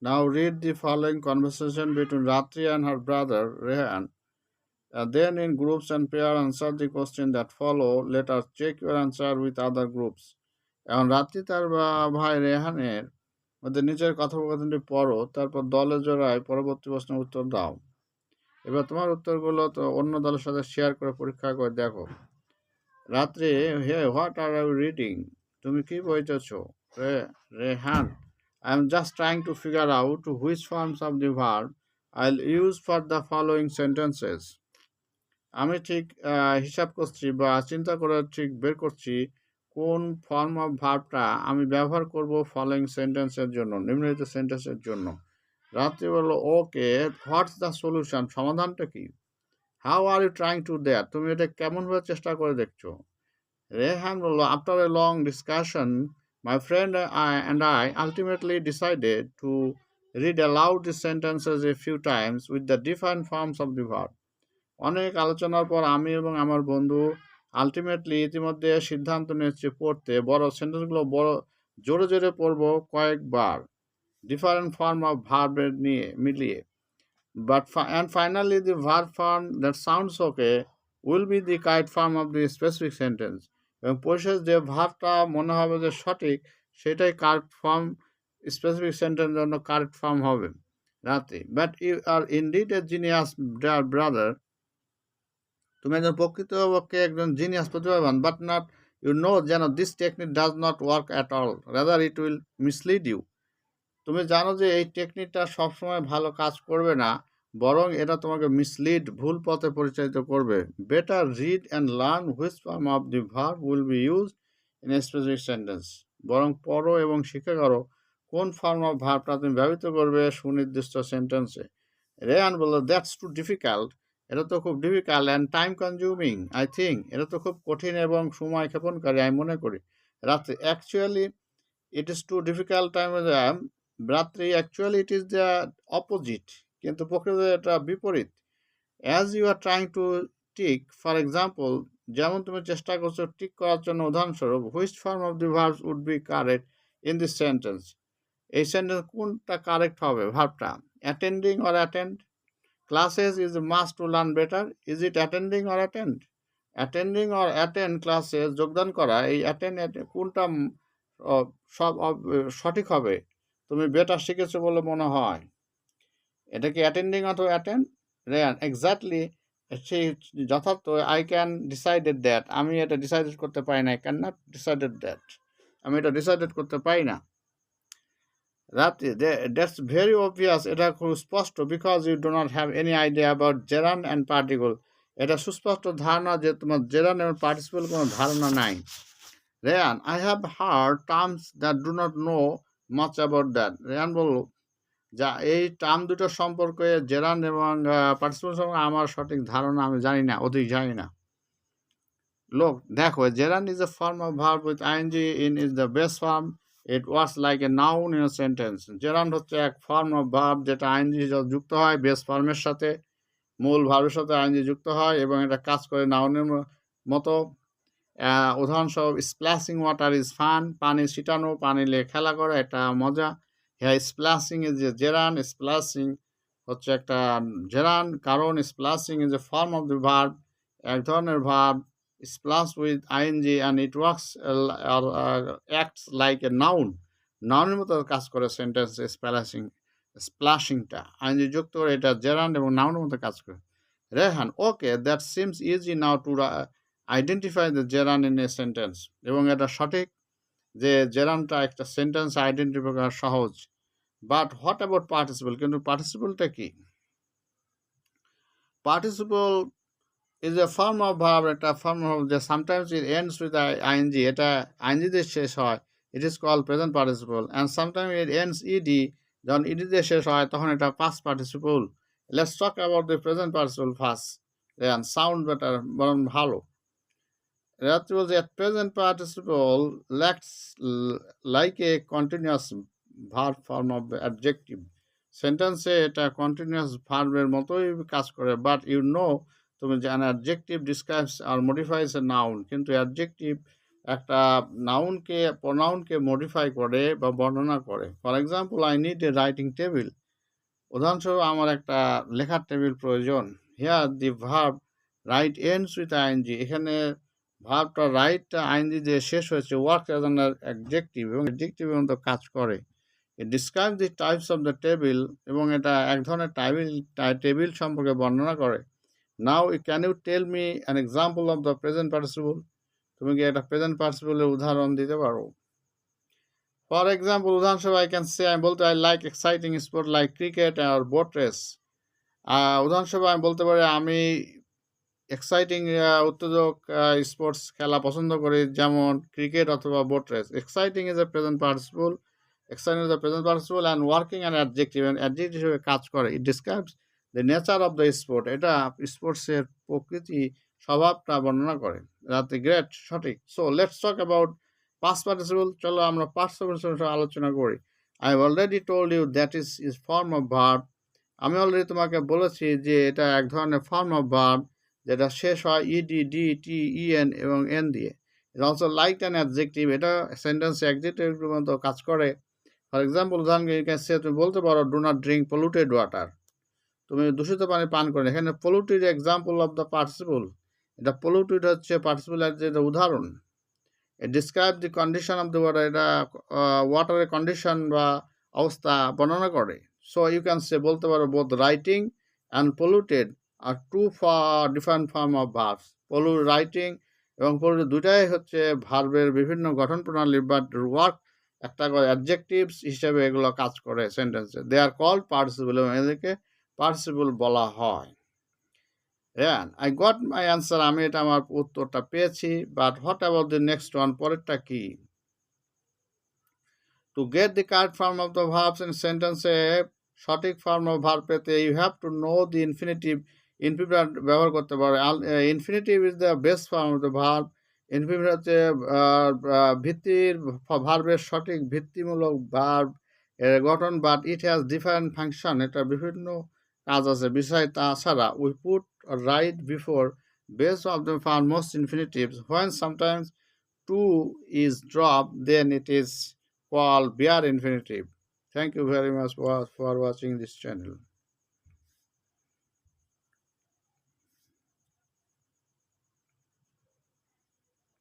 Now read the following conversation between Ratri and her brother Rehan. Then in groups and pair answer the question that follow. Later check your answer with other groups. এখন রাত্রি তার ভাই রেহানের মধ্যে নিচের কথোপকথনটি পড়ো, তারপর দলে জোড়ায় পরবর্তী প্রশ্নের উত্তর দাও। এবার তোমার উত্তরগুলো তো অন্য দলের সাথে শেয়ার করে পরীক্ষা করে দেখো। Ratri, hey what are you reading? তুমি কি পড়তেছো? Rehan, I am just trying to figure out which forms of the verb I'll use for the following sentences. আমি ঠিক হিসাব করছি বা চিন্তা করে ঠিক বের করছি কোন ফর্ম অফ ভার্বটা আমি ব্যবহার করব ফলোয়িং সেন্টেন্সের জন্য, নিম্নলিখিত সেন্টেন্সের জন্য। রাত্রি বলল, ওকে, হোয়াটস দ্য সলিউশন? সমাধানটা কি? How are you trying to that? তুমি এটা কেমনভাবে চেষ্টা করে দেখছো? রেহান বলল, after a long discussion my friend and I ultimately decided to read aloud the sentences a few times with the different forms of the verb. অনেক আলোচনার পর আমি এবং আমার বন্ধু আলটিমেটলি ইতিমধ্যে সিদ্ধান্ত নিয়েছি পড়তে বড় সেন্টেন্সগুলো বড় জোরে জোরে পড়বো কয়েকবার, ডিফারেন্ট ফর্ম অফ ভার্বের নিয়ে মিলিয়ে। But and finally the verb form that sounds okay will be the correct form of the specific sentence. এবং পরিশেষ যে ভার্বটা মনে হবে যে সঠিক, সেটাই কারেক্ট ফর্ম, স্পেসিফিক সেন্টেন্সের জন্য কারেক্ট ফর্ম হবে। রাতে, but you are indeed a genius brother. তুমি একজন প্রকৃতপক্ষে একজন জিনিয়াস প্রতিভাবান, বাট নট ইউ নো যেন this technique does not work at all, rather it will mislead you. তুমি জানো যে এই টেকনিকটা সবসময় ভালো কাজ করবে না, বরং এটা তোমাকে মিসলিড, ভুল পথে পরিচালিত করবে। Better read and learn which form of the verb will be used in a specific sentence. বরং পড়ো এবং শিক্ষা করো কোন ফর্ম অফ ভার্বটা তুমি ব্যবহৃত করবে সুনির্দিষ্ট সেন্টেন্সে। রেয়ান বলল, দ্যাটস টু ডিফিকাল্ট। এটা তো খুব difficult and time consuming I think. এটা তো খুব কঠিন এবং সময় ক্ষেপণকারী আমি মনে করি। রাত্রে, actually it is too difficult time. রাত্রি, actually it is the opposite. কিন্তু প্রকৃততে এটা বিপরীত। As you are trying to tick, for example, যেমন তুমি চেষ্টা করছো টিক করার জন্য, উদাহরণস্বরূপ, which form of the verbs would be correct in this sentence? এই সেন্টেন্স কোনটা কারেক্ট হবে ভার্বটা? Attending or attend? Classes is a must to learn better. Is it attending or attend? Attending or attend classes, যোগদান করা, এই attend কোনটা সব সঠিক হবে? তুমি বেটার শিখেছো বলে মনে হয়। এটা কি অ্যাটেন্ডিং অথবা অ্যাটেন্ড? রেয়ান, এক্স্যাক্টলি, সেই যথার্থ। আই ক্যান ডিসাইডেড দ্যাট, আমি এটা ডিসাইডেড করতে পারি না। I can not decided that, আমি এটা ডিসাইডেড করতে পারি না। রাত্রি, দ্যাটস ভেরি অবভিয়াস, এটা খুব স্পষ্ট। Because you do not have any idea about gerund and particle. এটা সুস্পষ্ট ধারণা যে তোমার জেরান এবং পার্টিসিপল কোনো ধারণা নাই। Rayan, I have heard terms that do not know much about that. Rayan বলল, যা এই টার্ম দুটো সম্পর্কে, জেরান এবং পার্টিসিপল সম্পর্কে আমার সঠিক ধারণা আমি জানি না, অধিক জানি না। লোক, দেখো, gerund is a form of verb with ING in is the best form. It works like a noun in a sentence. Gerund হচ্ছে এক ফর্ম অফ ভার্ব যেটা আইএনজি যুক্ত হয় বেস ফর্মের সাথে, মূল ভার্বের সাথে আইএনজি যুক্ত হয় এবং এটা কাজ করে নাউনের মতো। উদাহরণস্বরূপ, স্প্ল্যাশিং ওয়াটার ইজ ফান। পানি ছিটানো, পানি নিয়ে খেলা করা, এটা মজা। হ্যাঁ, splashing is a gerund. Splashing হচ্ছে একটা জেরান, কারণ splashing is a form of the verb, এক ধরনের verb, splash with ING and it works acts like a noun. নাউনের মতো কাজ করে সেন্টেন্স স্প্ল্যাশিং। স্প্ল্যাশিংটা আইএনজি যুক্ত করে, এটা জেরান্ড এবং নাউনের মতো কাজ করে। Rehan, okay, that seems easy now to identify the gerund in a sentence. এবং এটা সঠিক যে জেরানটা একটা সেন্টেন্স আইডেন্টিফাই করা সহজ। But what about participle? কিন্তু পার্টিসিপলটা কি? Participle is a form of verb, একটা form of the sometimes it ends with ing, এটা ing দিয়ে শেষ হয়, it is called present participle, and sometimes it ends ed, যখন ed দিয়ে শেষ হয় তখন এটা past participle. Let's talk about the present participle first. and sound better, বরং ভালো। রাত্রি বলছে, at present participle lacks like a continuous verb form of the adjective. সেন্টেন্সে এটা কন্টিনিউয়াস ভার্বের মতোই কাজ করে, বাট ইউ নো, তুমি যে an adjective describes or modifies a noun, কিন্তু অ্যাডজেক্টিভ একটা প্রোনাউনকে মডিফাই করে বা বর্ণনা করে। For example, I need a writing table. উদাহরণস্বরূপ, আমার একটা লেখার টেবিল প্রয়োজন। Here the verb write ends with ING. এখানে ভার্বটা রাইটটা আইএনজি দিয়ে শেষ হয়েছে। ওয়ার্ক অ্যাজ অ্যান অ্যাডজেক্টিভ, এবং অ্যাডজেক্টিভের মতো কাজ করে। It describe the types of the table, এবং এটা এক ধরনের টেবিল সম্পর্কে বর্ণনা করে। Now can you tell me an example of the present participle? তুমি কি একটা প্রেজেন্ট পার্টিসিপলের উদাহরণ দিতে পারো? ফর এক্সাম্পল, উদাহরণস্বরূপ, আই ক্যান সে, আমি বলতে, I like exciting sport like cricket আর বোট রেস। উদাহরণস্বরূপ আমি বলতে পারি, আমি এক্সাইটিং উত্তেজক স্পোর্টস খেলা পছন্দ করি, যেমন ক্রিকেট অথবা boat race. Exciting is a present participle, exciting is a present participle and working and adjective, adjective হিসেবে কাজ করে। It describes the nature of the sport, এটা স্পোর্টসের প্রকৃতি, স্বভাবটা বর্ণনা করে। রাতে গ্রেট, সঠিক। So let's talk about past participle. চলো আমরা পাস্ট পার্টিসিপল আলোচনা করি। I have already told you that is form of verb. আমি অলরেডি তোমাকে বলেছি যে এটা এক ধরনের ফর্ম অফ ভার্ব, যেটা শেষ হয় ইডি, ডি, টি, ইএন এবং এন দিয়ে। It also like an adjective, এটা সেন্টেন্সে অ্যাডজেক্টিভের মতো কাজ করে। ফর এক্সাম্পল, উদাহরণ তুমি বলতে পারো, do not drink polluted water. তুমি দূষিত পানি পান করে। এখানে polluted example of the participle, এটা পলিউটেড হচ্ছে পার্টিসিপলের যে উদাহরণ। It describe the condition of the water, এটা ওয়াটারের কন্ডিশন বা অবস্থা বর্ণনা করে। সো ইউ ক্যান সে, বলতে পারো, both writing and polluted are two different form of verbs. Writing এবং পলিউটেড দুটাই হচ্ছে ভার্বের বিভিন্ন গঠন প্রণালী, বাট ওয়ার্ক একটা করে অ্যাডজেক্টিভস হিসেবে এগুলো কাজ করে সেন্টেন্সে। দে আর কল্ড পার্টিসিপল, এবং এদেরকে পার্টিসিপল বলা হয়। হ্যাঁ, আই গট মাই অ্যান্সার, আমি এটা আমার উত্তরটা পেয়েছি। But what about the next one, পরেরটা কি? To get the correct form of the verbs in সেন্টেন্সে সঠিক ফর্ম অফ ভার্ব পেতে you have to know the infinitive. Infinitive ব্যবহার করতে পারে। Infinitive is the best form of the verb. Infinitive হচ্ছে ভিত্তির, ভার্বের সঠিক ভিত্তিমূলক ভার্ব এর গঠন। But it has different function, এটা বিভিন্ন কাজ আছে। বিষয় তাছাড়া we put right before base of the farm most infinitives when sometimes to is dropped, then it is called bare infinitive. Thank you very much for watching this channel.